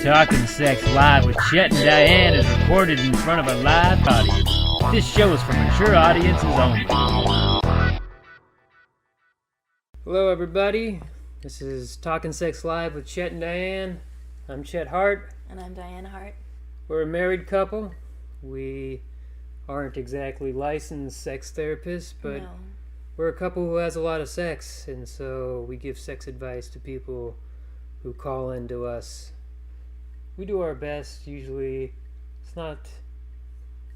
Talking Sex Live with Chet and Diane is recorded in front of a live audience. This show is for mature audiences only. Hello everybody, this is Talking Sex Live with Chet and Diane. I'm Chet Hart. And I'm Diane Hart. We're a married couple. We aren't exactly licensed sex therapists, but No. we're a couple who has a lot of sex, and so we give sex advice to people who call in to us. We do our best. Usually it's not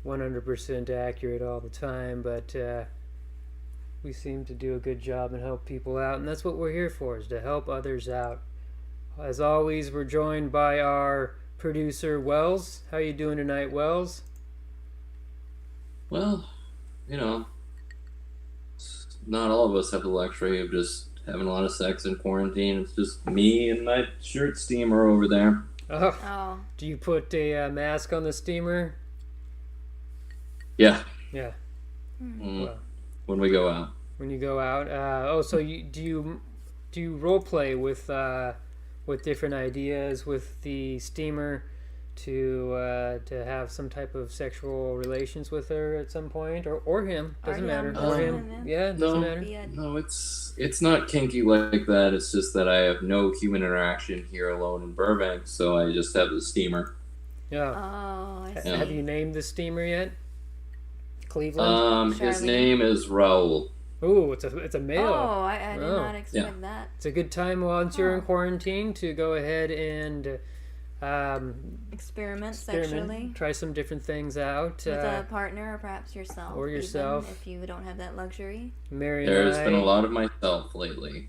100% accurate all the time, but we seem to do a good job and help people out, and that's what we're here for, is to help others out. As always, we're joined by our producer, Wells. How you doing tonight, Wells? Well, you know, not all of us have the luxury of just having a lot of sex in quarantine. It's just me and my shirt steamer over there. Oh. Do you put a mask on the steamer? Yeah. Yeah. Well, when we go out. When you go out. So do you role play with different ideas with the steamer to have some type of sexual relations with her at some point, or him? Doesn't matter. Or him. Yeah, doesn't matter. No, it's not kinky like that. It's just that I have no human interaction here alone in Burbank, so I just have the steamer. Yeah. Oh, I see. Have you named the steamer yet? Cleveland. His name is Raul. Ooh, it's a male. Oh, I did not expect that. It's a good time once you're in quarantine to go ahead and experiment sexually. Try some different things out. With a partner, or perhaps yourself. Or yourself. Even if you don't have that luxury. There's been a lot of myself lately.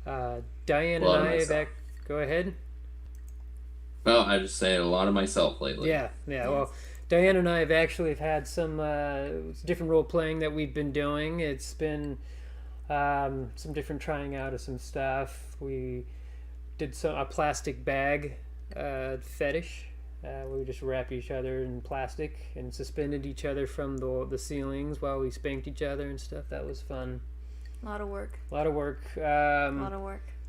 Diane and I go ahead. Well, I just say a lot of myself lately. Yeah. Yes. Well, Diane and I have actually had some different role playing that we've been doing. It's been some different trying out of some stuff. We did a plastic bag fetish. We just wrapped each other in plastic and suspended each other from the ceilings while we spanked each other and stuff. That was fun. A lot of work.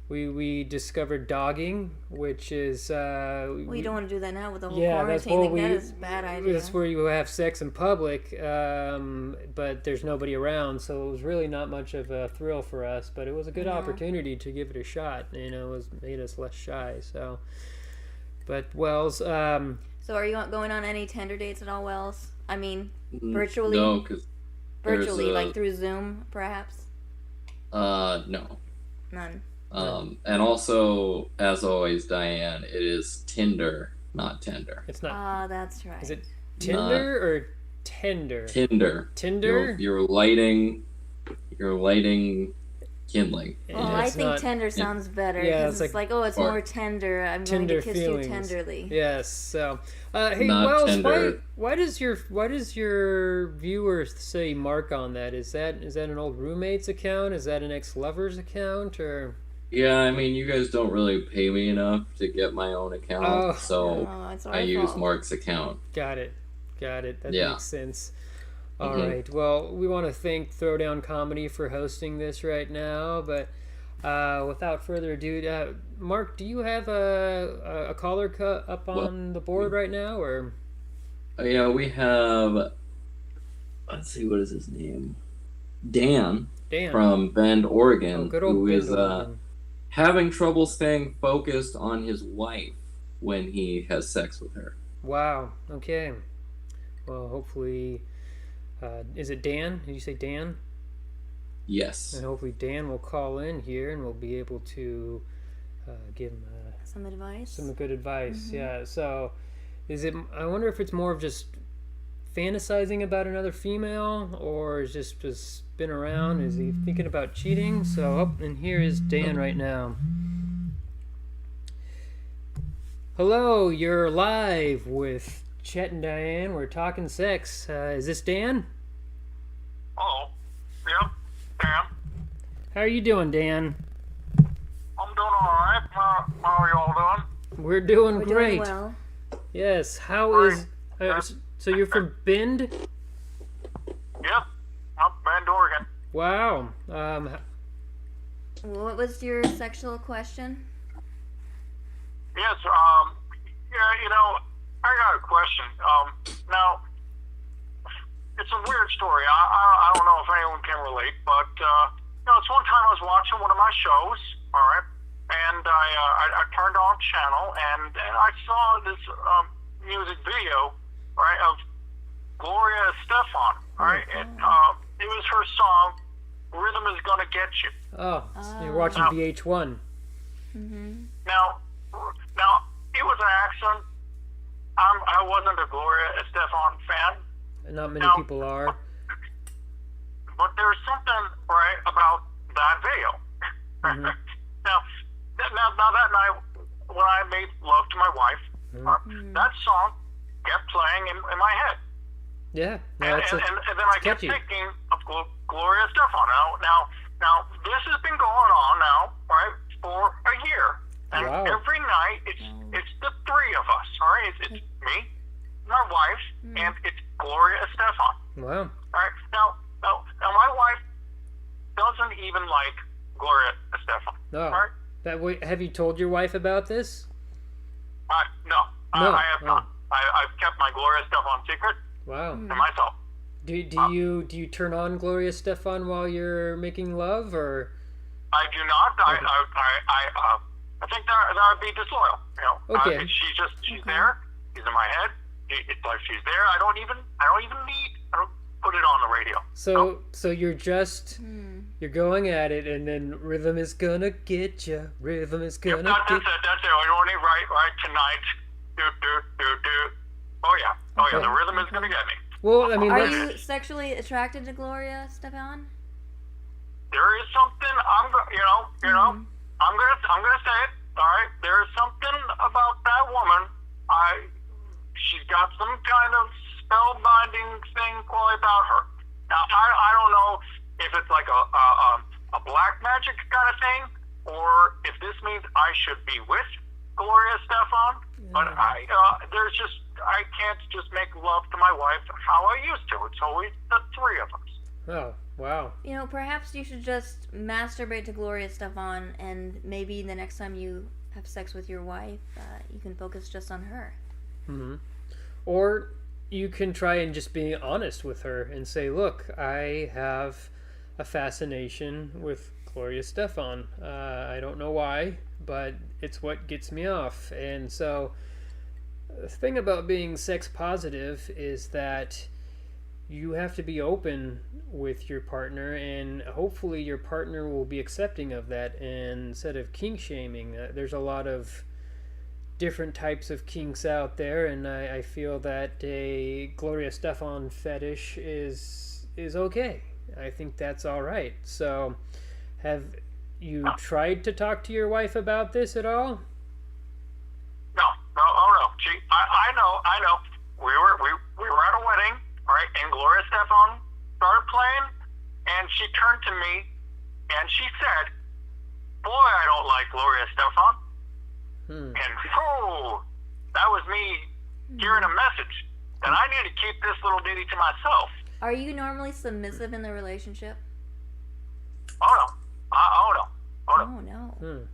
We discovered dogging, which is... you don't want to do that now with the whole quarantine thing. That is a bad idea. That's where you have sex in public, but there's nobody around, so it was really not much of a thrill for us, but it was a good opportunity to give it a shot. It made us less shy, so... But, Wells... So are you going on any Tinder dates at all, Wells? I mean, virtually? No, because... Virtually, like through Zoom, perhaps? No. None. And also, as always, Diane, it is Tinder, not Tender. It's not. Ah, that's right. Is it Tinder or Tender? Tinder. Tinder? You're lighting kindling. Well, I think tender sounds better. Yeah, it's like, it's more tender. I'm going to kiss you tenderly. Yes. So, hey, Wells, why does your viewers say Mark on that? Is that an old roommate's account? Is that an ex-lover's account, or? Yeah, I mean, you guys don't really pay me enough to get my own account, so I use Mark's account. Got it. That makes sense. All right. Well, we want to thank Throwdown Comedy for hosting this right now, but without further ado, Mark, do you have a caller up on the board right now, or? Yeah, we have. Let's see, what is his name? Dan. From Bend, Oregon, who is having trouble staying focused on his wife when he has sex with her. Wow. Okay. Well, hopefully. Is it Dan? Did you say Dan? Yes. And hopefully Dan will call in here and we'll be able to give him some advice. Some good advice. Yeah. So, I wonder if it's more of just fantasizing about another female, or is just been around? Is he thinking about cheating? So, and here is Dan right now. Hello, you're live with Chet and Diane. We're talking sex. Is this Dan? Hello. Yep, Dan. How are you doing, Dan? I'm doing all right. How are you all doing? We're doing great. Doing well. Yes. How is? So you're from Bend? Yep. Up Bend, Oregon. Wow. What was your sexual question? Yes, Yeah, you know, I got a question. Now, it's a weird story. I don't know if anyone can relate, but it's one time I was watching one of my shows, all right, and I turned on channel and I saw this music video, right, of Gloria Estefan, all right, and it was her song, "Rhythm Is Gonna Get You." Oh, you're watching VH1. Mm-hmm. Now, it was an accident. I wasn't a Gloria Estefan fan. Not many people are. But there's something right about that video. Mm-hmm. now that night when I made love to my wife, that song kept playing in my head. Yeah, and then I kept thinking of Gloria Estefan. Now this has been going on now, right, for a year. And every night it's the three of us. All right, it's me, my wife, and it's Gloria Estefan. Wow. All right. Now my wife doesn't even like Gloria Estefan. Oh. All right. That way, have you told your wife about this? No. I have not. I've kept my Gloria Estefan secret. Wow. To myself. Do you turn on Gloria Estefan while you're making love, or? I do not. Okay. I think that would be disloyal. You know. Okay. She's there. She's in my head. It's like she's there. I don't even put it on the radio. So you're just you're going at it, and then rhythm is gonna get you. Rhythm is gonna get. That's it. We only right tonight. Do. Oh yeah. The rhythm is gonna get me. Well, I mean, are you sexually attracted to Gloria Estefan? There is something I'm gonna say it. All right. There is something about that woman. She's got some kind of spellbinding thing quality about her. Now I don't know if it's like a black magic kind of thing, or if this means I should be with Gloria Estefan. But I can't just make love to my wife how I used to. It's always the three of us. Oh, wow. Perhaps you should just masturbate to Gloria Estefan, and maybe the next time you have sex with your wife, you can focus just on her. Mm-hmm. Or you can try and just be honest with her and say, look, I have a fascination with Gloria Estefan. I don't know why, but it's what gets me off. And so the thing about being sex positive is that you have to be open with your partner, and hopefully your partner will be accepting of that. And instead of kink shaming, there's a lot of different types of kinks out there, and I feel that a Gloria Estefan fetish is okay. I think that's all right. So have you tried to talk to your wife about this at all? No. I know. We were at a wedding, right? And Gloria Estefan started playing, and she turned to me, and she said, "Boy, I don't like Gloria Estefan." And that was me hearing a message, and I need to keep this little ditty to myself. Are you normally submissive in the relationship? Oh no.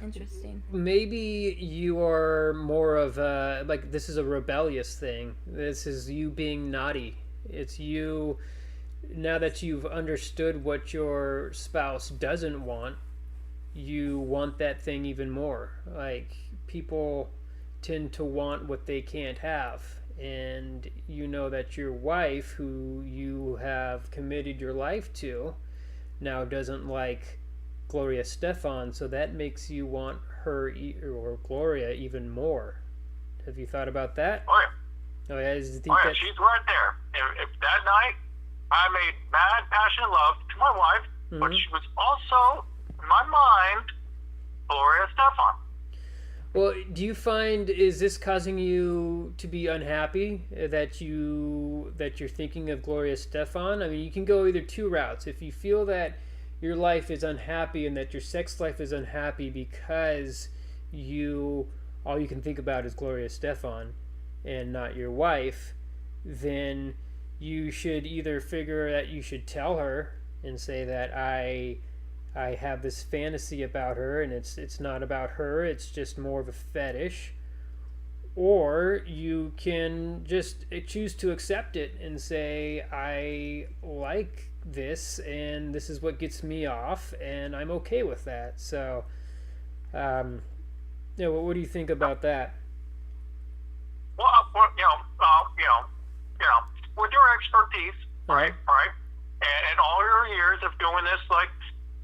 Interesting. Maybe you are more of a, like, this is a rebellious thing. This is you being naughty. It's you, now that you've understood what your spouse doesn't want, you want that thing even more. Like, people tend to want what they can't have, and you know that your wife, who you have committed your life to, now doesn't like Gloria Estefan, so that makes you want her or Gloria even more. Have you thought about that? Oh yeah. She's right there. If that night I made mad, passionate love to my wife, but she was also, in my mind, Gloria Estefan. Well, do you find, is this causing you to be unhappy that you're thinking of Gloria Estefan? I mean, you can go either two routes. If you feel that your life is unhappy and that your sex life is unhappy because all you can think about is Gloria Estefan and not your wife, then you should either figure that you should tell her and say that I have this fantasy about her, and it's not about her, it's just more of a fetish. or you can just choose to accept it and say, I like this, and this is what gets me off, and I'm okay with that. So, yeah, what do you think about that? Well, with your expertise, right, and all your years of doing this, like,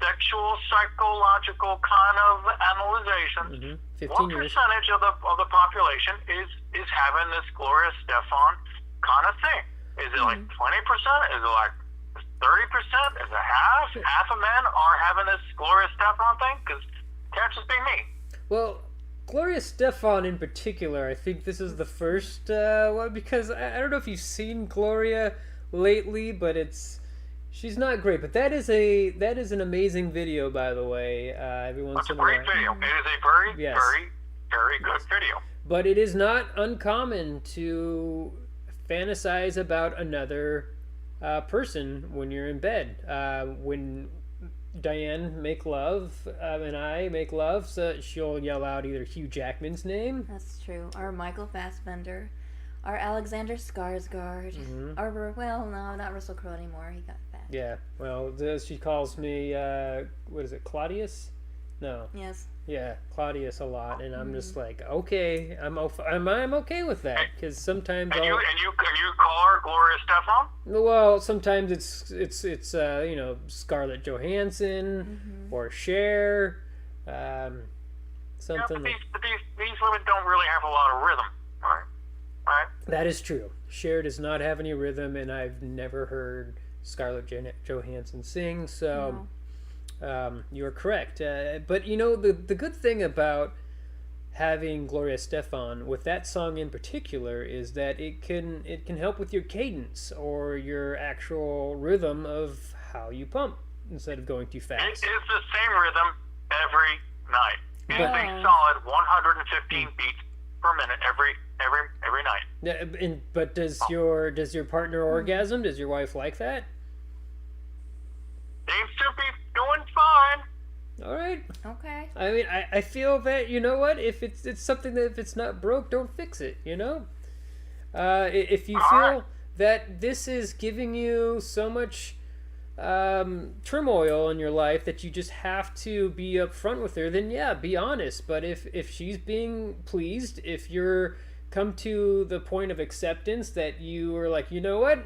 sexual, psychological kind of analyzation, 15 what years. percentage of the population is having this Gloria Stefan kind of thing? Is it like 20%? Is it like 30%? Is it half? Half of men are having this Gloria Stefan thing? Because it can't just be me. Well, Gloria Stefan in particular, I think this is the first one, because I don't know if you've seen Gloria lately, but she's not great. But that is an amazing video, by the way. Every once in a while. It's a great video. It is a very, very, very good video. But it is not uncommon to fantasize about another person when you're in bed. When Diane make love and I make love, so she'll yell out either Hugh Jackman's name. That's true. Or Michael Fassbender. Or Alexander Skarsgård. Or, well, no, not Russell Crowe anymore. He got fat. Yeah, well, she calls me, what is it, Claudius? No. Yes. Yeah, Claudius a lot, and I'm just like, okay, I'm okay with that, because sometimes and you call her Gloria Stefan? Well, sometimes it's Scarlett Johansson or Cher, something. Yeah, but these women don't really have a lot of rhythm, right? That is true. Cher does not have any rhythm, and I've never heard Scarlett Johansson sing, so. No. You're correct. But the good thing about having Gloria Stefan with that song in particular is that it can help with your cadence or your actual rhythm of how you pump instead of going too fast. It is the same rhythm every night. It's a solid 115 beats per minute every night. Yeah, but does your partner orgasm? Does your wife like that? Seems to be doing fine. All right. Okay. I mean, I feel that, you know what, if it's something that if it's not broke, don't fix it, you know? If you feel that this is giving you so much turmoil in your life that you just have to be upfront with her, then yeah, be honest. But if she's being pleased, if you're come to the point of acceptance that you are like, you know what,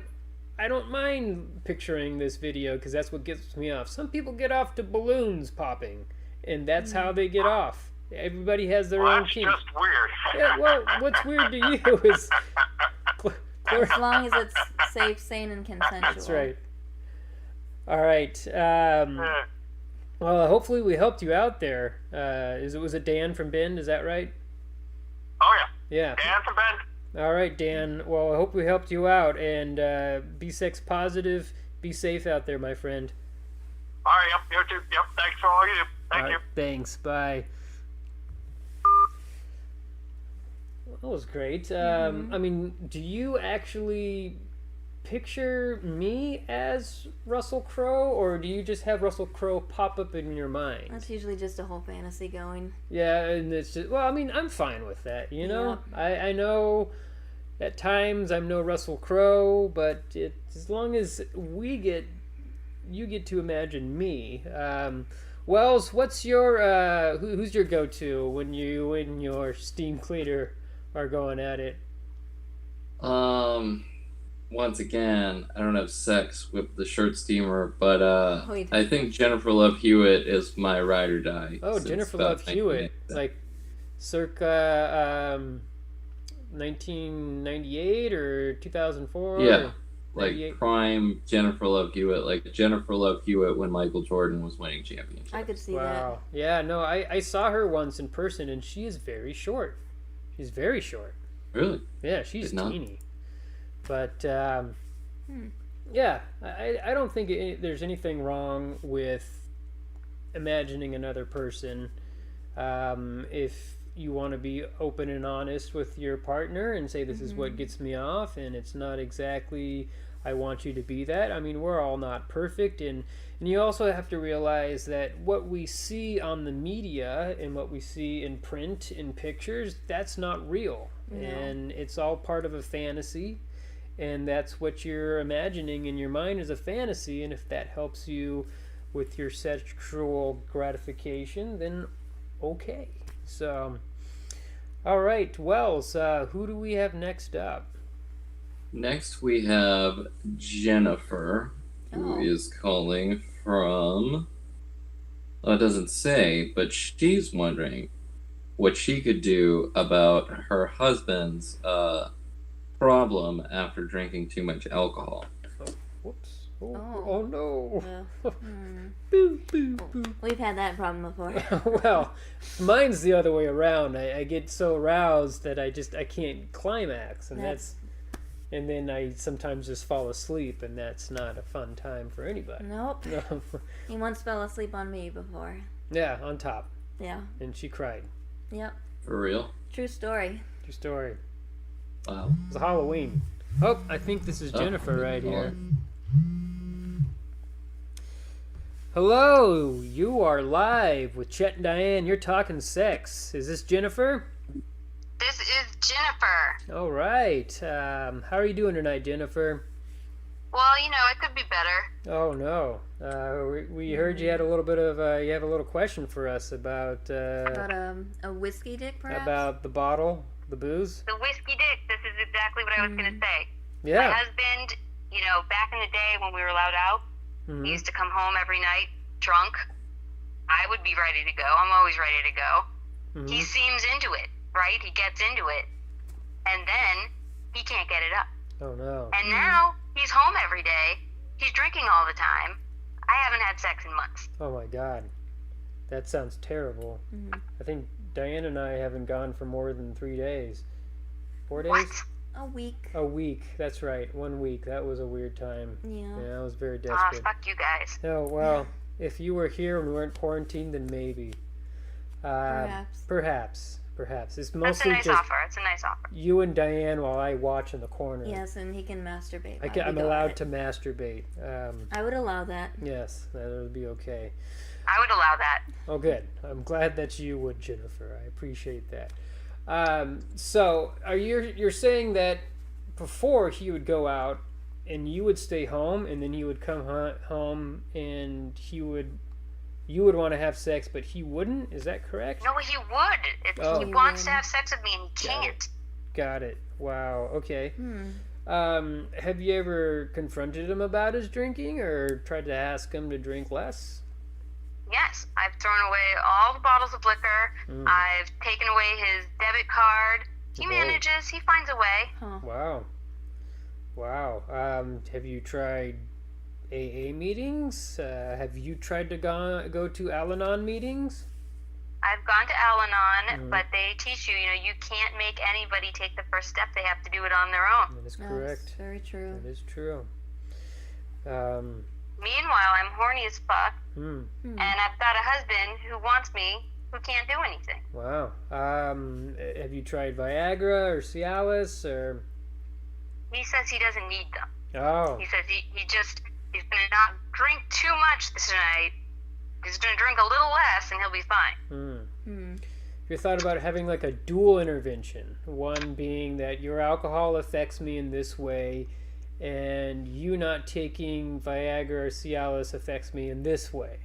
I don't mind picturing this video because that's what gets me off. Some people get off to balloons popping, and that's how they get off. Everybody has their own kink. That's just weird. Yeah, well, what's weird to you is... As long as it's safe, sane, and consensual. That's right. All right. Well, hopefully we helped you out there. Was it Dan from Bend? Is that right? Oh, yeah. Yeah. Dan from Bend. All right, Dan. Well, I hope we helped you out, and be sex positive. Be safe out there, my friend. All right, yep, you too. Yep, thanks for all you do. Thank you. Thanks. Bye. That was great. I mean, do you actually picture me as Russell Crowe, or do you just have Russell Crowe pop up in your mind? That's usually just a whole fantasy going. Yeah, and it's just, well, I mean, I'm fine with that, you know? Yeah. I know at times I'm no Russell Crowe, but as long as you get to imagine me. Wells, what's your, who's your go-to when you and your steam cleaner are going at it? Once again, I don't have sex with the shirt steamer, but I think Jennifer Love Hewitt is my ride or die. Oh, Jennifer Love Hewitt, like circa 1998 or 2004? Yeah, like prime Jennifer Love Hewitt, like Jennifer Love Hewitt when Michael Jordan was winning championships. I could see that. Wow. Yeah, no, I saw her once in person, and she is very short. She's very short. Really? Yeah, she's teeny. But, yeah, I don't think there's anything wrong with imagining another person. If you want to be open and honest with your partner and say this is what gets me off, and it's not exactly I want you to be that. I mean, we're all not perfect, and you also have to realize that what we see on the media and what we see in print, in pictures, that's not real. No. And it's all part of a fantasy, and that's what you're imagining in your mind is a fantasy, and if that helps you with your sexual gratification, then okay. So, all right, Wells, who do we have next up? Next we have Jennifer, who is calling from, it doesn't say, but she's wondering what she could do about her husband's problem after drinking too much alcohol. Oh, whoops. Oh no. Boo, boo, boo. We've had that problem before. Well, mine's the other way around. I get so aroused that I can't climax, and then I sometimes just fall asleep, and that's not a fun time for anybody. Nope. He once fell asleep on me before. Yeah, on top. Yeah. And she cried. Yep. For real? True story. True story. Wow. It was Halloween. Oh, I think this is Jennifer right here. Hello, you are live with Chet and Diane. You're talking sex. Is this Jennifer? This is Jennifer. All right. How are you doing tonight, Jennifer? Well, it could be better. Oh no. We heard you had a little bit of you have a little question for us about a whiskey dick, perhaps? About the bottle, the booze. The whiskey dick. This is exactly what I was going to say. Yeah. My husband, back in the day when we were allowed out, he used to come home every night drunk. I would be ready to go. I'm always ready to go. He seems into it, right? He gets into it, and then he can't get it up. Oh no. And now he's home every day. He's drinking all the time. I haven't had sex in months. Oh my God, that sounds terrible. I think Diane and I haven't gone for more than 3 days. 4 days? What? A week. A week. That's right. 1 week. That was a weird time. Yeah. I was very desperate. Fuck you guys. Oh well, if you were here and we weren't quarantined, then maybe. Perhaps. It's mostly That's a nice offer. It's a nice offer. You and Diane while I watch in the corner. Yes, and he can masturbate. I'm allowed to masturbate. I would allow that. Yes, that would be okay. I would allow that. Oh, good. I'm glad that you would, Jennifer. I appreciate that. So, you're saying that before he would go out and you would stay home, and then he would come home and you would want to have sex, but he wouldn't? Is that correct? No, he would. He wants to have sex with me, and he can't. Got it. Wow. Okay. Have you ever confronted him about his drinking, or tried to ask him to drink less? Yes, I've thrown away all the bottles of liquor. I've taken away his debit card. He manages. He finds a way. Huh. Wow. Have you tried AA meetings? Have you tried to go to Al-Anon meetings? I've gone to Al-Anon, but they teach you, you can't make anybody take the first step. They have to do it on their own. That is correct. That's very true. That is true. Meanwhile, I'm horny as fuck, and I've got a husband who wants me, who can't do anything. Wow. Have you tried Viagra or Cialis, or? He says he doesn't need them. Oh. He says he's gonna not drink too much this night. He's gonna drink a little less, and he'll be fine. Have you thought about having like a dual intervention? One being that your alcohol affects me in this way, and you not taking Viagra or Cialis affects me in this way.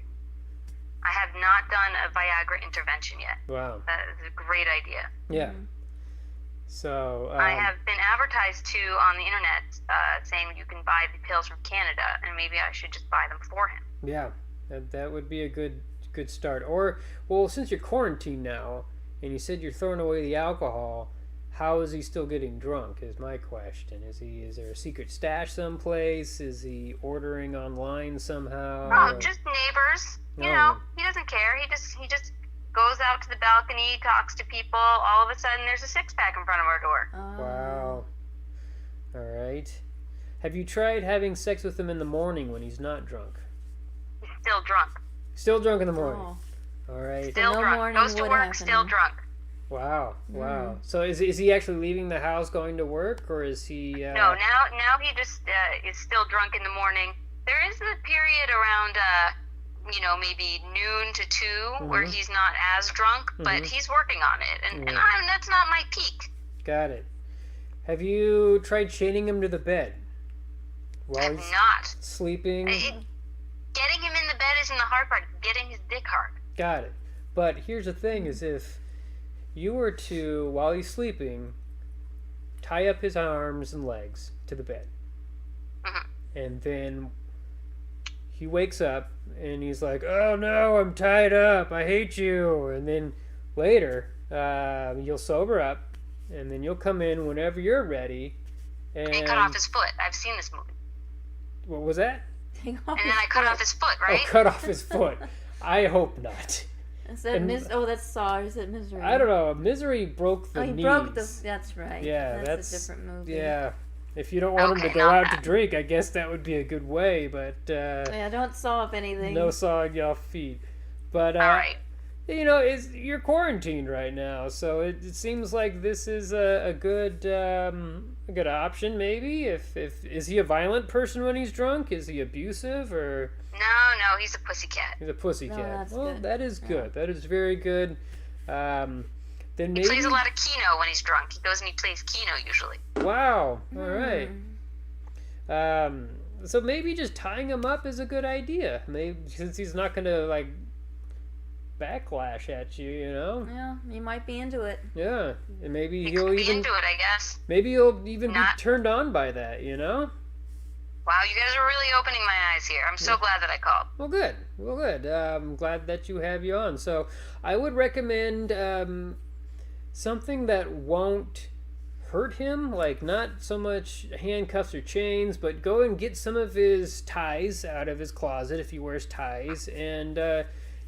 I have not done a Viagra intervention yet. Wow. That is a great idea. Yeah. So I have been advertised to on the internet saying you can buy the pills from Canada, and maybe I should just buy them for him. Yeah, that would be a good start. Or, well, since you're quarantined now, and you said you're throwing away the alcohol, how is he still getting drunk? Is my question. Is there a secret stash someplace? Is he ordering online somehow? Oh, just neighbors. You know, he doesn't care. He just goes out to the balcony, talks to people. All of a sudden, there's a six-pack in front of our door. Wow. All right. Have you tried having sex with him in the morning when he's not drunk? He's still drunk. Still drunk in the morning. All right. Still drunk. Goes to work, still drunk. Wow. So is he actually leaving the house, going to work, or is he? No, now he just is still drunk in the morning. There is a period around, maybe noon to 2 where he's not as drunk, but he's working on it, and that's not my peak. Got it. Have you tried chaining him to the bed while I'm he's not sleeping? Getting him in the bed isn't the hard part. Getting his dick hard. Got it. But here's the thing: is if you were to, while he's sleeping, tie up his arms and legs to the bed, and then he wakes up and he's like, "Oh no, I'm tied up. I hate you." And then later, you'll sober up, and then you'll come in whenever you're ready. And cut off his foot. I've seen this movie. What was that? And then I cut off his foot, right? Oh, cut off his foot. I hope not. Is that that's Saw, or is it Misery? I don't know. Misery broke the knees. Broke the... That's right. Yeah, that's a different movie. Yeah. If you don't want him to go out to drink, I guess that would be a good way, but... don't saw up anything. No sawing y'all feet. But, all right. You're quarantined right now, so it seems like this is a good option, maybe. Is he a violent person when he's drunk? Is he abusive, or... No, he's a pussycat. He's a pussycat. No, that's good. That is good. That is very good. Then maybe... He plays a lot of Keno when he's drunk. He goes and he plays Keno usually. Wow. All right. So maybe just tying him up is a good idea. Maybe since he's not going to backlash at you, Yeah, he might be into it. Yeah, and maybe he'll be into it, I guess. Maybe he'll even be turned on by that, Wow, you guys are really opening my eyes here. I'm so glad that I called. Well, good. I'm glad that you have you on. So I would recommend something that won't hurt him, like not so much handcuffs or chains, but go and get some of his ties out of his closet if he wears ties, and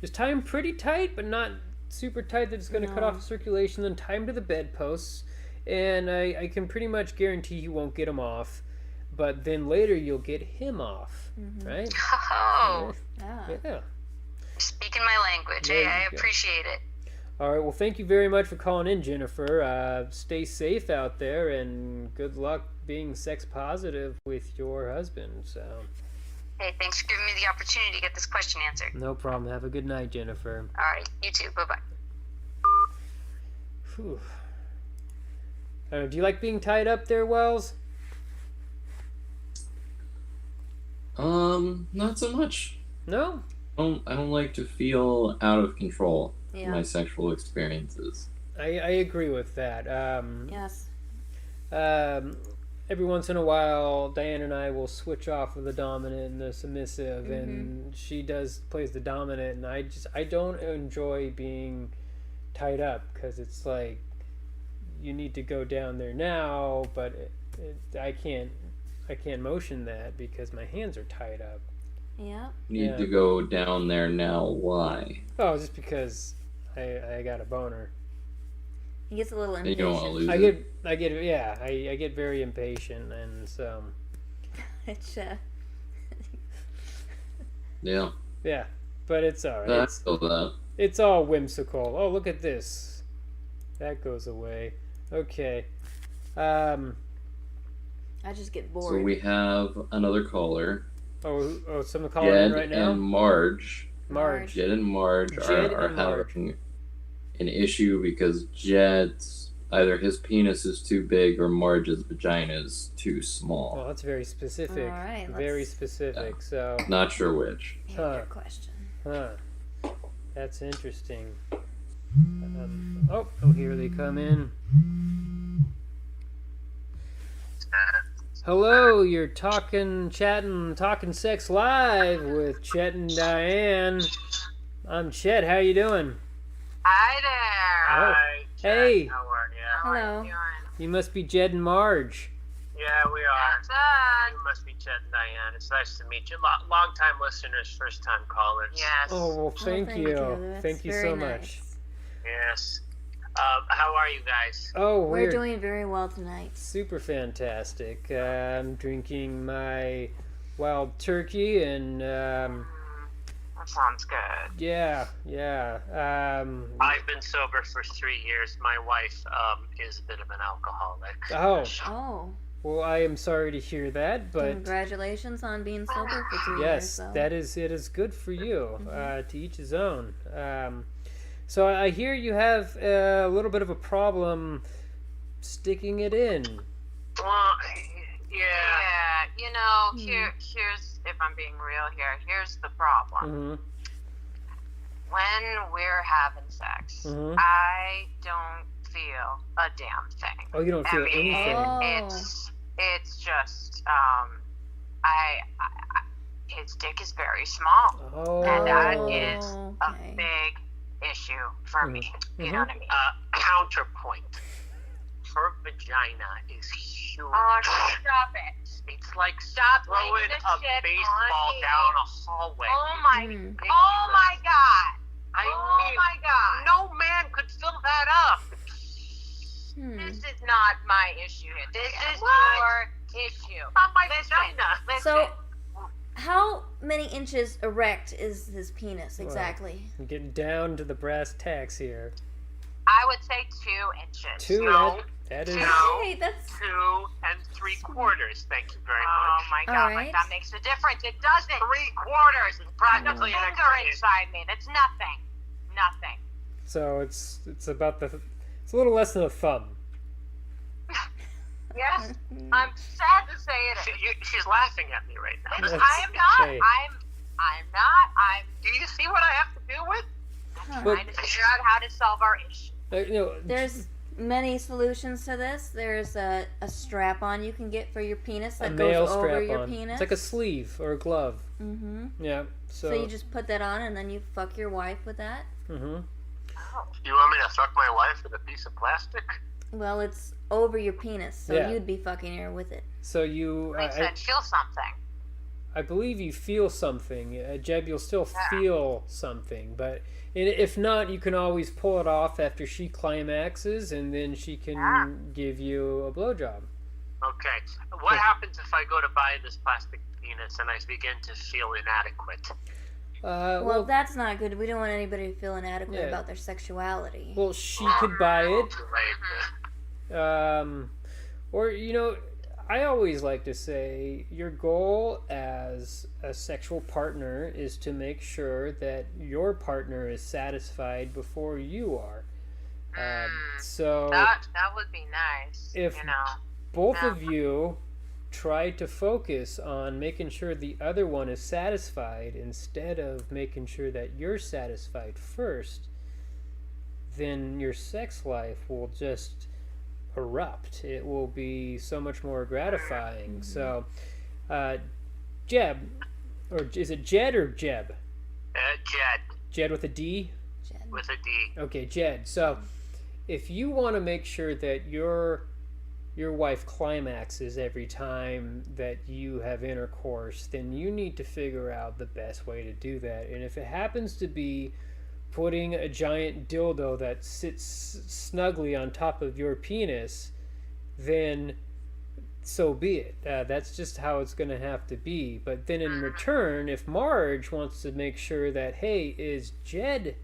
just tie him pretty tight, but not super tight that it's going to cut off the circulation. Then tie him to the bedposts, and I can pretty much guarantee you won't get him off. But then later you'll get him off, right? Oh, yeah. Speaking my language. Hey, I appreciate it. All right. Well, thank you very much for calling in, Jennifer. Stay safe out there, and good luck being sex positive with your husband. So. Hey, thanks for giving me the opportunity to get this question answered. No problem. Have a good night, Jennifer. All right. You too. Bye-bye. Whew. Do you like being tied up there, Wells? Not so much. No? I don't like to feel out of control in my sexual experiences. I agree with that. Yes. Every once in a while, Diane and I will switch off of the dominant and the submissive, and she plays the dominant, and I don't enjoy being tied up, because it's like you need to go down there now, but I can't motion that because my hands are tied up. Yeah. Need to go down there now. Why? Oh, just because I got a boner. He gets a little impatient. You don't want to lose it. I get very impatient, and so. It's Yeah, but it's all right. It's all whimsical. Oh, look at this. That goes away. Okay. I just get bored. So we have another caller. Oh, someone calling in right now? Jed and Marge. Jed and Marge are having an issue because Jed's, either his penis is too big or Marge's vagina is too small. Well, that's very specific. All right, very specific. Yeah. So. Not sure which. Your question. That's interesting. Here they come in. Hello, you're talking sex live with Chet and Diane. I'm Chet. How you doing? Hi there. Hi. Chet. Hey. How are you? Hello. You must be Jed and Marge. Yeah, we are. That's us. You must be Chet and Diane. It's nice to meet you. Long-time listeners, first-time callers. Yes. Oh, well, thank you. Thank you so nice. much. Yes. How are you guys? Oh, we're doing very well tonight. Super fantastic. I'm drinking my wild turkey, and That sounds good. Yeah. I've been sober for 3 years. My wife is a bit of an alcoholic. Oh. Well, I am sorry to hear that, but congratulations on being sober for 3 years. Yes, So. it is good for you. To each his own. So I hear you have a little bit of a problem sticking it in. Well, Yeah, you know, here's, if I'm being real here, here's the problem. When we're having sex, I don't feel a damn thing. Oh, you don't feel anything? It's just, his dick is very small. And that is a big issue for me. You know what I mean? Counterpoint. Her vagina is huge. Oh, stop it. It's like Stop throwing a baseball down a hallway. Oh my God. My God. No man could fill that up. This is not my issue here. This is your issue. Not my vagina. Listen. So, how many inches erect is his penis exactly? I'm getting down to the brass tacks here. I would say 2 inches. 2? No. That is... Hey, that's... 2 3/4. Thank you very much. Oh my God, right. that makes a difference. It doesn't. 3/4 is practically an Finger inside me. That's nothing. Nothing. So it's about it's a little less than a thumb. Yes, I'm sad to say it is. She's laughing at me right now. I am not. Hey. I'm not. Do you see what I have to deal with? I'm trying to figure out how to solve our issue. There's many solutions to this. There's a strap-on you can get for your penis that male goes over your strap-on. penis. It's like a sleeve or a glove. Yeah. So you just put that on and then you fuck your wife with that? You want me to fuck my wife with a piece of plastic? Well, it's over your penis, so you'd be fucking her with it. So you... I said feel something. I believe you feel something. Jeb, you'll still feel something, but if not, you can always pull it off after she climaxes, and then she can give you a blowjob. Okay. What happens if I go to buy this plastic penis and I begin to feel inadequate? Well, that's not good. We don't want anybody to feel inadequate about their sexuality. Well, she could buy it. Or, you know, I always like to say your goal as a sexual partner is to make sure that your partner is satisfied before you are. So that would be nice. If both of you try to focus on making sure the other one is satisfied instead of making sure that you're satisfied first, then your sex life will just erupt. It will be so much more gratifying. So, Jeb, or is it Jed or Jeb? Jed. Jed with a D? Jed. With a D. Okay, Jed. So, if you want to make sure that your wife climaxes every time that you have intercourse, then you need to figure out the best way to do that. And if it happens to be putting a giant dildo that sits snugly on top of your penis, then so be it. That's just how it's going to have to be. But then in return, if Marge wants to make sure that, hey, is Jed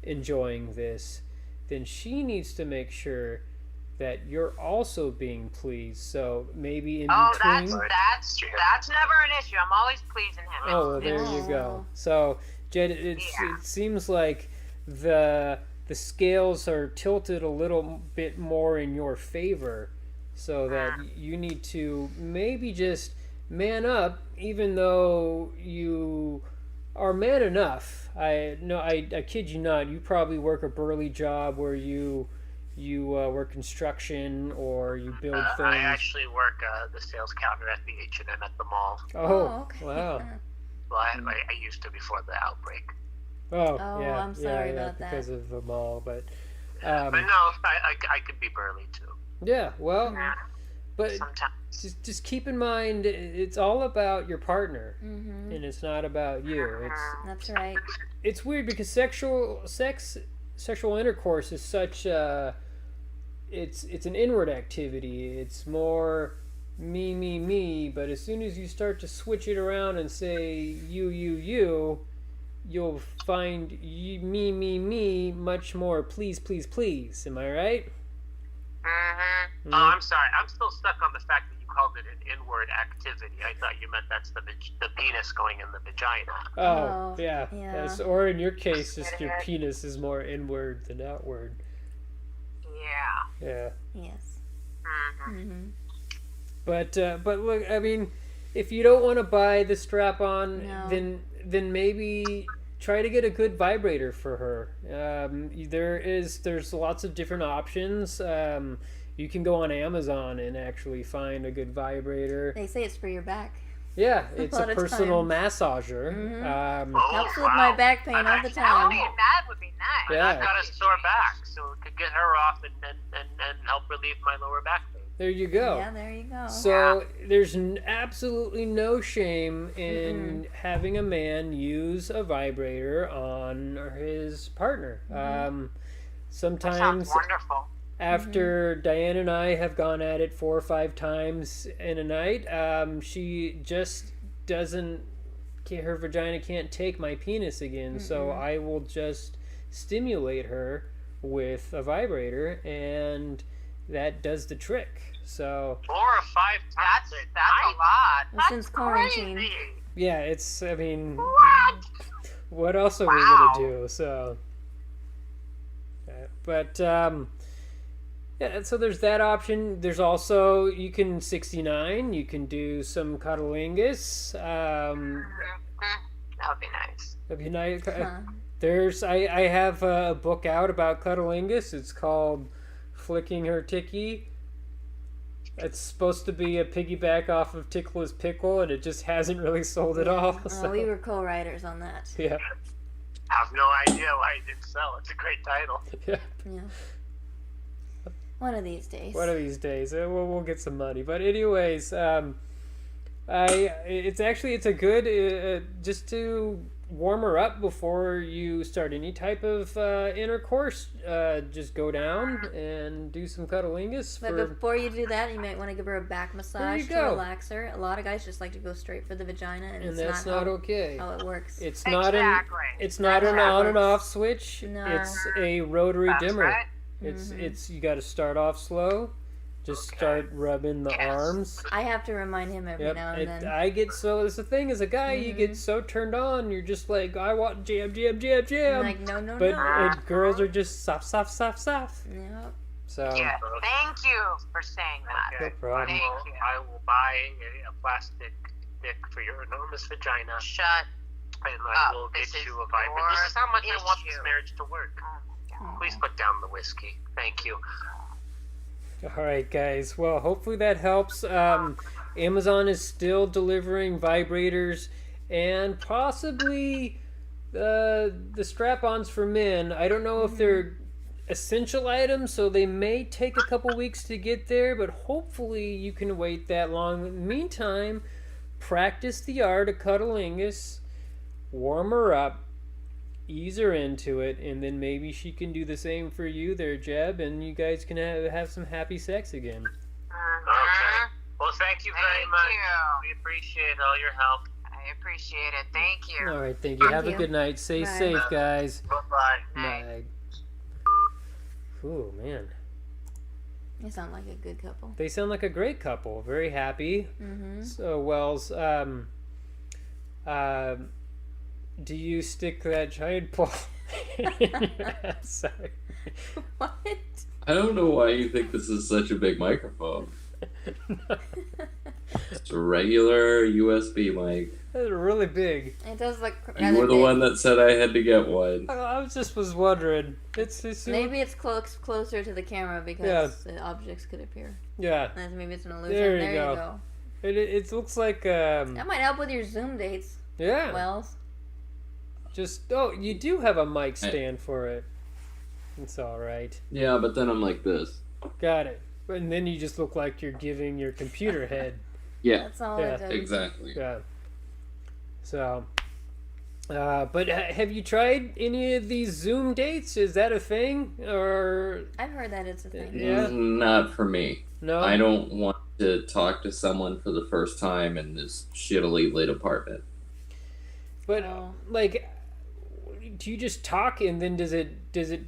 enjoying this, then she needs to make sure that you're also being pleased. So maybe in between... that's never an issue. I'm always pleasing him. Oh, well, there you go. So, Jed, it seems like the scales are tilted a little bit more in your favor, so that you need to maybe just man up, even though you are man enough. I kid you not, you probably work a burly job where you work construction or you build things. I actually work the sales counter at the H&M at the mall. Oh, okay. Wow. Well, I used to before the outbreak. Oh, Oh, yeah. I'm sorry about that. Because of the mall, but... but no, I could be burly too. Yeah, well... But sometimes. just keep in mind, it's all about your partner, and it's not about you. That's right. It's weird because sexual intercourse is such it's an inward activity. It's more me, but as soon as you start to switch it around and say you, you'll find me much more please, please, please. Am I right? Mm-hmm. Oh, I'm sorry. I'm still stuck on the fact that you called it an inward activity. I thought you meant that's the penis going in the vagina. Oh, yeah. Yes. Or in your case, just your penis is more inward than outward. Yeah. Yeah. Yes. Mm-hmm. But look, I mean, if you don't want to buy the strap-on, then maybe try to get a good vibrator for her. There's lots of different options. You can go on Amazon and actually find a good vibrator. They say it's for your back. Yeah, it's a personal massager. Mm-hmm. Helps with my back pain all the time. That would be nice. Yeah. I've got a sore back, so it could get her off and help relieve my lower back pain. There you go. Yeah, there you go. So there's absolutely no shame in having a man use a vibrator on his partner. Sometimes, that sounds wonderful. After Diane and I have gone at it 4 or 5 times in a night, she just doesn't. Her vagina can't take my penis again, so I will just stimulate her with a vibrator, and that does the trick. So 4 or 5 times. That's a lot. Since quarantine. Crazy. Yeah, it's. I mean, what else are we gonna do? So, but yeah. So there's that option. There's also you can 69. You can do some cunnilingus. That would be nice. That'd be nice. There's. I have a book out about cunnilingus. It's called Flicking Her Ticky. It's supposed to be a piggyback off of Tickler's Pickle, and it just hasn't really sold at all. So. We were co-writers on that. Yeah. I have no idea why it didn't sell. It's a great title. Yeah. One of these days. We'll get some money. But anyways, it's a good just to warm her up before you start any type of intercourse. Just go down and do some cunnilingus. But before you do that, you might want to give her a back massage to relax her. A lot of guys just like to go straight for the vagina, and that's not okay. How it works. It's not an on and off switch. No. It's a rotary dimmer. Right. It's you got to start off slow. Just start rubbing the arms. I have to remind him every now and then. I get so. It's the thing as a guy, you get so turned on. You're just like, I want jam. I'm like, no. But girls are just soft. Yep. So. Yeah. Thank you for saying that. No problem. Thank you. I will buy a plastic dick for your enormous vagina. Shut and I will get you a vibrator. This is how much I want this marriage to work. Please put down the whiskey. Thank you. All right, guys. Well, hopefully that helps. Amazon is still delivering vibrators and possibly the strap-ons for men. I don't know if they're essential items, so they may take a couple weeks to get there, but hopefully you can wait that long. In the meantime, practice the art of cunnilingus, warm her up, ease her into it, and then maybe she can do the same for you there, Jeb, and you guys can have some happy sex again. Okay. Well, thank you very much. We appreciate all your help. I appreciate it. Thank you. All right, thank you. Have a good night. Stay safe, guys. Bye-bye. Night. Ooh, man. They sound like a good couple. They sound like a great couple. Very happy. Mm-hmm. So, Wells, do you stick that giant ball in your ass? Sorry. What? I don't know why you think this is such a big microphone. It's a regular USB mic. That's really big. It does look You were the one that said I had to get one. I was wondering. It's maybe it's closer to the camera because the objects could appear. Yeah. Maybe it's an illusion. There you go. It looks like that might help with your Zoom dates. Yeah. Wells. You do have a mic stand for it. It's all right. Yeah, but then I'm like this. Got it. And then you just look like you're giving your computer head. Yeah. That's all it does. Exactly. Yeah. So, but have you tried any of these Zoom dates? Is that a thing? Or I've heard that it's a thing. Yeah. Not for me. No. I don't want to talk to someone for the first time in this shittily lit apartment. But do you just talk, and then does it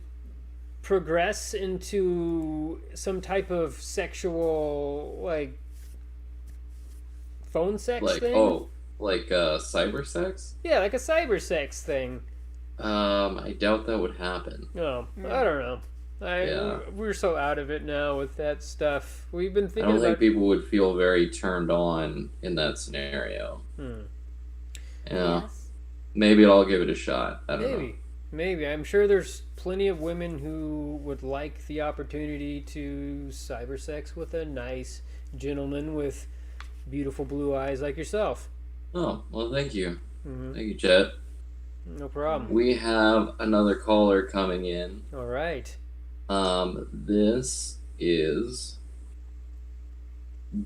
progress into some type of sexual, like, phone sex thing? Cyber sex? Yeah, like a cyber sex thing. I doubt that would happen. Oh, I don't know. We're so out of it now with that stuff. We've been thinking. I don't think people would feel very turned on in that scenario. Yeah. Yes. Maybe I'll give it a shot. I don't know. Maybe. I'm sure there's plenty of women who would like the opportunity to cyber sex with a nice gentleman with beautiful blue eyes like yourself. Oh, well, thank you. Thank you, Chet. No problem. We have another caller coming in. All right. This is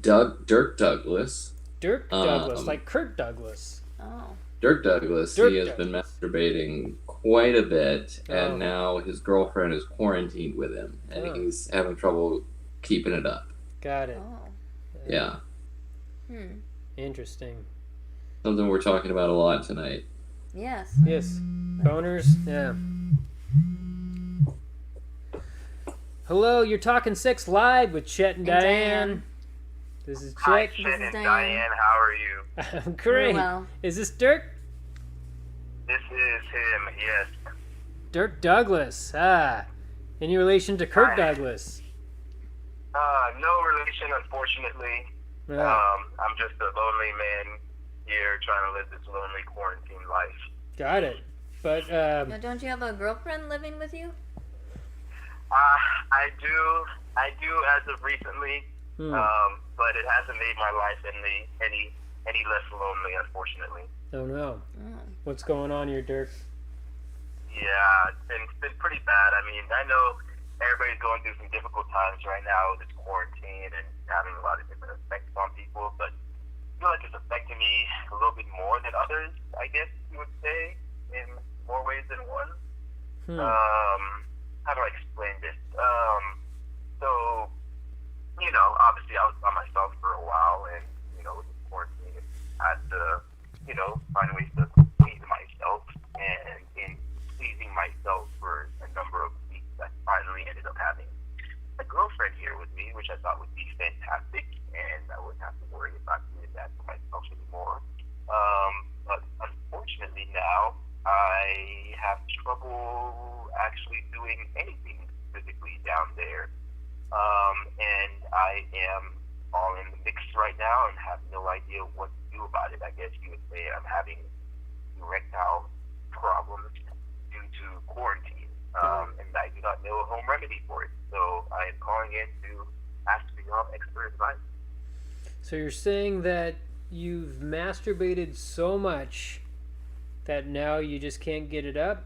Dirk Douglas. Dirk Douglas, like Kirk Douglas. Oh. Dirk Douglas. He has been masturbating quite a bit, and now his girlfriend is quarantined with him, and he's having trouble keeping it up. Got it. Oh. Yeah. Interesting. Something we're talking about a lot tonight. Yes. Boners. Yeah. Hello, you're talking sex live with Chet and Diane. This is Chet. Hi, Chet and Diane. How are you? I'm great. Well. Is this Dirk? This is him, yes. Dirk Douglas. Any relation to Kirk Douglas? No relation, unfortunately. I'm just a lonely man here trying to live this lonely quarantine life. Got it. But now, don't you have a girlfriend living with you? I do as of recently, but it hasn't made my life any less lonely, unfortunately. Oh no. What's going on here, Dirk? Yeah, it's been pretty bad. I mean, I know everybody's going through some difficult times right now with this quarantine and having a lot of different effects on people, but I feel like it's affecting me a little bit more than others, I guess you would say, in more ways than one. How do I explain this? So, obviously I was by myself for a while, and, with the quarantine, I had to, find ways to please myself, and in pleasing myself for a number of weeks, I finally ended up having a girlfriend here with me, which I thought would be fantastic, and I wouldn't have to worry about doing that for myself anymore. But unfortunately now, I have trouble actually doing anything physically down there. And I am all in the mix right now and have no idea what to do about it. I guess you would say I'm having erectile problems due to quarantine. And I do not know a home remedy for it. So I am calling in to ask for your expert advice. So you're saying that you've masturbated so much that now you just can't get it up?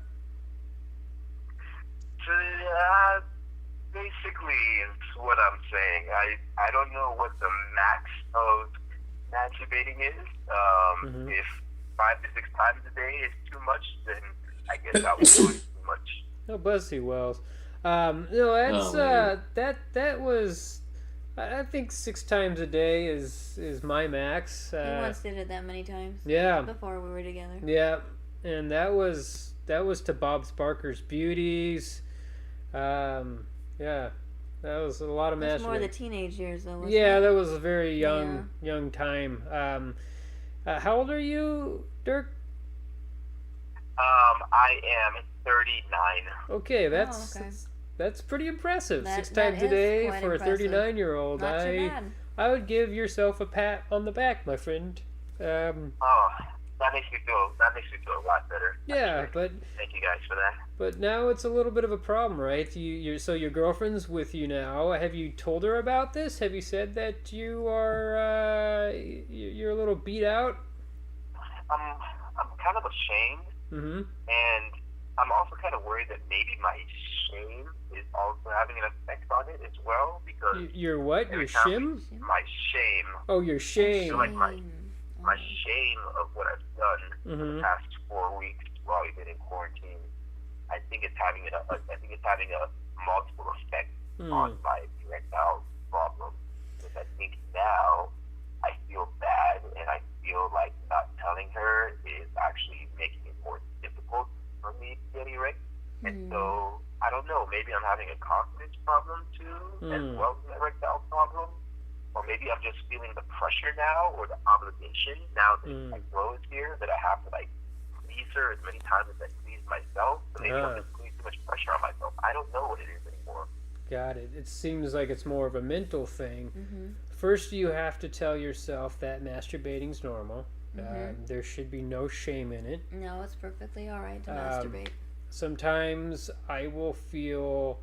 Basically is what I'm saying. I don't know what the max of masturbating is. If 5 to 6 times a day is too much, then I guess I was doing too much. Oh, bless you, Wells. That's that was. I think 6 times a day is my max. He once did it that many times. Yeah. Before we were together. Yeah, and that was to Bob Sparker's Beauties. Yeah, that was a lot of masturbating. That's more the teenage years, though. Wasn't Yeah, it? that was a very young time. How old are you, Dirk? I am 39. Okay, that's pretty impressive. 6 times a day for impressive. a 39-year-old. Not too bad. I would give yourself a pat on the back, my friend. That makes me feel a lot better. Yeah, but thank you guys for that. But now it's a little bit of a problem, right? So your girlfriend's with you now. Have you told her about this? Have you said that you are you're a little beat out? I'm kind of ashamed, and I'm also kind of worried that maybe my shame is also having an effect on it as well, because your what? Your shim? My shame. Oh, your shame. I feel like my shame of what I've done in the past 4 weeks while we've been in quarantine, I think it's having a multiple effect on my erectile problem. Because I think now I feel bad, and I feel like not telling her is actually making it more difficult for me And so, I don't know, maybe I'm having a confidence problem too, as well as an erectile problem. Or maybe I'm just feeling the pressure now, or the obligation now that my girl is here, that I have to like please her as many times as I please myself. So maybe I'm just putting too much pressure on myself. I don't know what it is anymore. Got it. It seems like it's more of a mental thing. First, you have to tell yourself that masturbating's normal. There should be no shame in it. No, it's perfectly all right to masturbate. Sometimes I will feel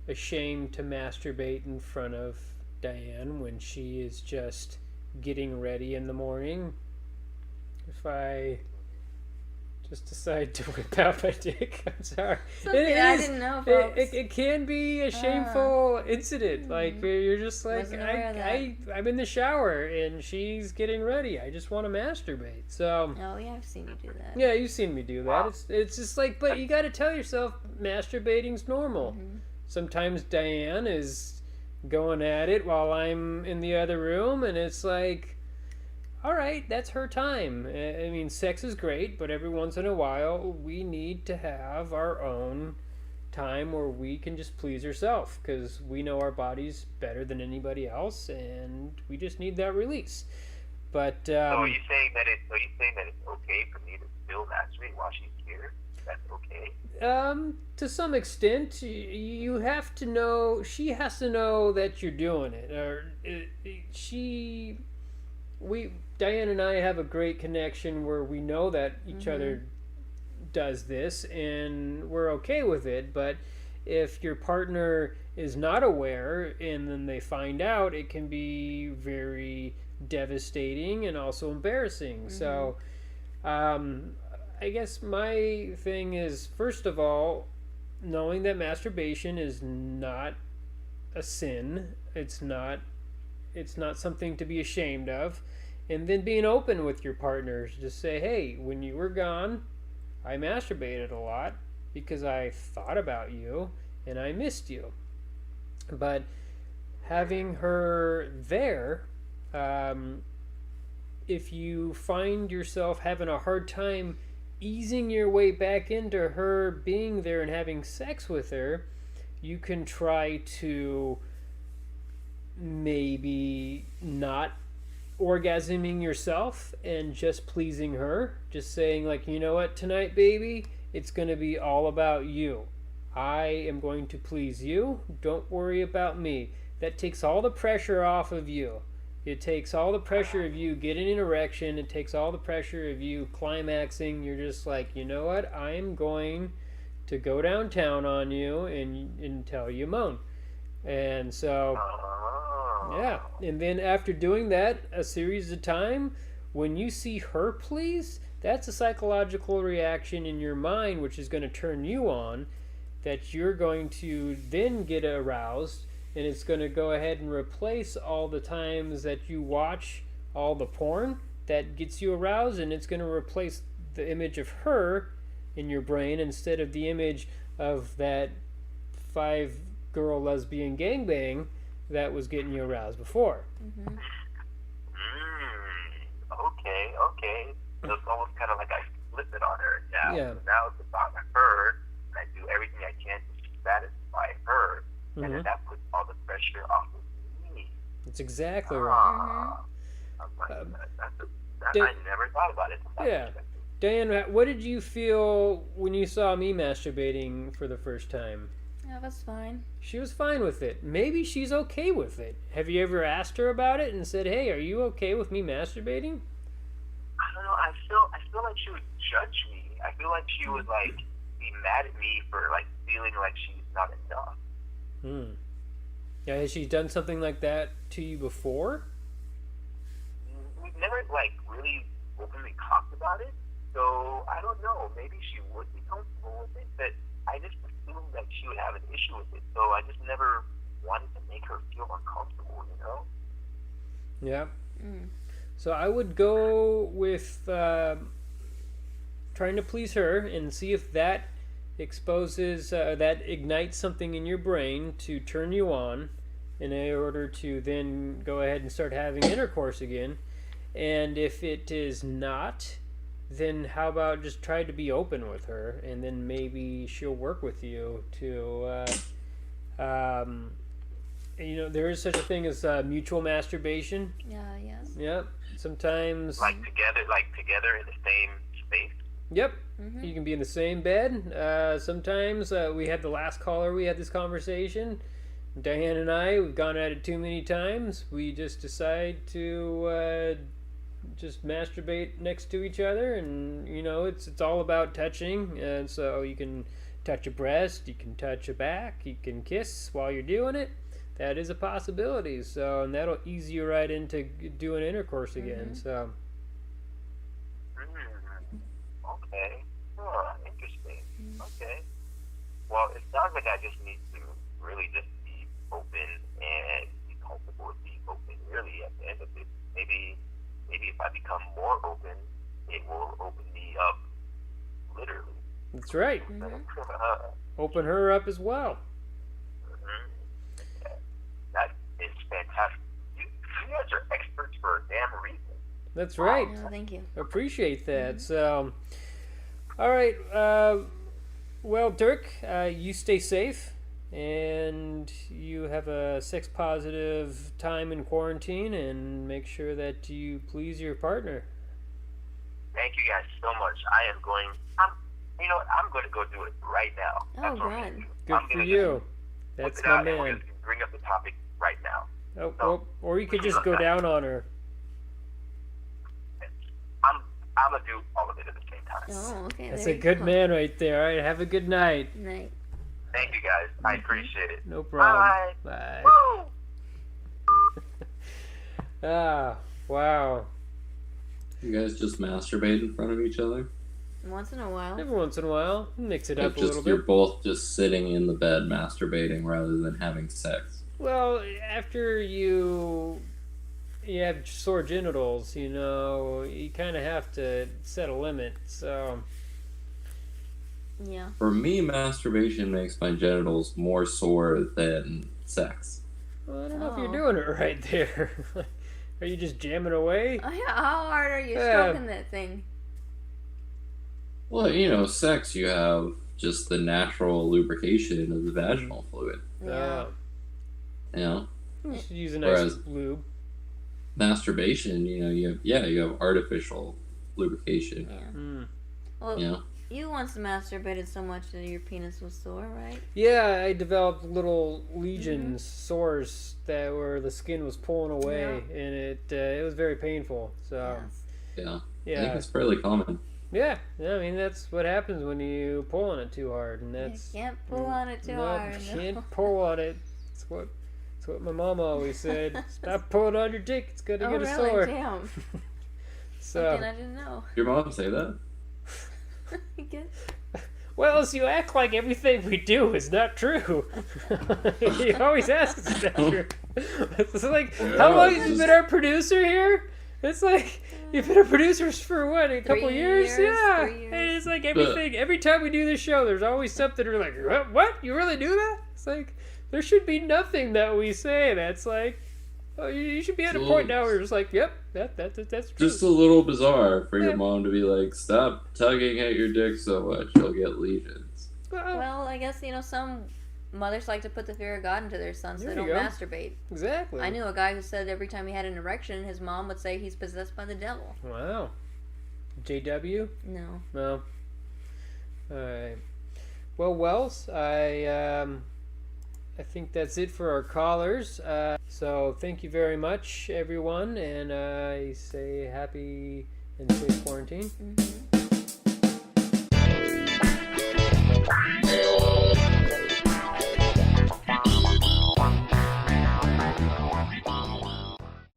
ashamed to masturbate in front of Diane when she is just getting ready in the morning. If I just decide to whip out my dick, I'm sorry. I didn't know, folks. It can be a shameful incident. Like, you're just like, I'm in the shower and she's getting ready. I just want to masturbate. So. Oh, yeah, I've seen you do that. Yeah, you've seen me do that. It's just like, but you got to tell yourself masturbating's normal. Sometimes Diane is going at it while I'm in the other room, and it's like, all right, that's her time. I mean, sex is great, but every once in a while, we need to have our own time where we can just please ourselves, because we know our bodies better than anybody else, and we just need that release. But so are you saying that it's okay for me to still masturbate while she's here? That's okay. To some extent, you have to know. She has to know that you're doing it, or Diane and I have a great connection where we know that each other does this and we're okay with it. But if your partner is not aware and then they find out, it can be very devastating and also embarrassing. So I guess my thing is, first of all, knowing that masturbation is not a sin. It's not something to be ashamed of. And then being open with your partners. Just say, hey, when you were gone, I masturbated a lot because I thought about you and I missed you. But having her there, if you find yourself having a hard time easing your way back into her being there and having sex with her, you can try to maybe not orgasming yourself and just pleasing her. Just saying, like, you know what, tonight, baby, it's going to be all about you. I am going to please you. Don't worry about me. That takes all the pressure off of you. It takes all the pressure of you getting an erection. It takes all the pressure of you climaxing. You're just like, you know what, I'm going to go downtown on you and tell you moan. And so, yeah. And then after doing that a series of time, when you see her please, that's a psychological reaction in your mind which is going to turn you on, that you're going to then get aroused, and it's going to go ahead and replace all the times that you watch all the porn that gets you aroused, and it's going to replace the image of her in your brain instead of the image of that 5-girl lesbian gangbang that was getting you aroused before. Okay. So it's almost kind of like I flip it on her now. Yeah. So now it's about her, and I do everything I can to satisfy her, and then that puts all the pressure off of me. That's exactly right. I never thought about it. Yeah. Diane, what did you feel when you saw me masturbating for the first time? Yeah, that's fine. She was fine with it. Maybe she's okay with it. Have you ever asked her about it and said, hey, are you okay with me masturbating? I don't know. I feel like she would judge me. I feel like she would, like, be mad at me for, like, feeling like she's not enough. Yeah, has she done something like that to you before? We've never, like, really openly talked about it. So, I don't know. Maybe she would be comfortable with it, but I just assumed that she would have an issue with it. So, I just never wanted to make her feel uncomfortable, you know? Yeah. So, I would go with trying to please her and see if that exposes, that ignites something in your brain to turn you on in order to then go ahead and start having intercourse again. And if it is not, then how about just try to be open with her, and then maybe she'll work with you to, there is such a thing as mutual masturbation. Yes. Yep. Sometimes. Like together in the same space. Yep. Mm-hmm. You can be in the same bed. Sometimes we had the last caller. We had this conversation. Diane and I, we've gone at it too many times. We just decide to just masturbate next to each other, and it's all about touching. And so you can touch a breast, you can touch a back, you can kiss while you're doing it. That is a possibility. So, and that'll ease you right into doing intercourse again. So. Okay. Oh, interesting. Okay. Well, it sounds like I just need to really just be open and be comfortable with being open. Really, at the end of it, maybe if I become more open, it will open me up. Literally. That's right. Open her up as well. Yeah, that is fantastic. You guys are experts for a damn reason. That's right. Oh, thank you. Appreciate that. So, all right. Well, Dirk, you stay safe, and you have a sex-positive time in quarantine, and make sure that you please your partner. Thank you guys so much. I'm going to go do it right now. Oh, good. Good for you. That's my man. We're going to bring up the topic right now. Oh, well, or you could just go down on her. I'm going to do all of it at the same time. Oh, okay. That's a good man right there. All right, have a good night. Night. Thank you, guys. I appreciate it. No problem. Bye. Bye. Ah, wow. You guys just masturbate in front of each other? Once in a while. Every once in a while. Mix it up a little bit. You're both just sitting in the bed masturbating rather than having sex. Well, after you have sore genitals, you kind of have to set a limit, so... Yeah. For me, masturbation makes my genitals more sore than sex. Well, I don't know if you're doing it right there. Are you just jamming away? Oh, yeah. How hard are you stroking that thing? Well, sex, you have just the natural lubrication of the vaginal fluid. Yeah. You should use a nice lube. Masturbation, you have artificial lubrication. Yeah. Well, you once masturbated so much that your penis was sore, right? Yeah, I developed little lesions, sores where the skin was pulling away, and it was very painful. So. Yes. Yeah. I think it's fairly common. Yeah, I mean that's what happens when you pull on it too hard, and that's you can't pull on it too hard. You can't pull on it. It's what my mom always said. Stop pulling on your dick; it's gonna get a sore. Damn. Something I didn't know. Your mom say that? Well, so you act like everything we do is not true. You always ask us if that's true. It's like, how long have you been our producer here? It's like, you've been a producer for what, a couple years? Yeah. 3 years. And it's like everything, every time we do this show, there's always something we're like, what? You really do that? It's like, there should be nothing that we say that's like, oh, you should be at a point now where you're just like, yep, that's true. Just a little bizarre for your mom to be like, stop tugging at your dick so much, you'll get lesions. Well, I guess, some mothers like to put the fear of God into their sons so they don't masturbate. Exactly. I knew a guy who said every time he had an erection, his mom would say he's possessed by the devil. Wow. JW? No. No. Alright. Well, Wells, I think that's it for our callers. So thank you very much, everyone, and I say happy and safe quarantine. Mm-hmm.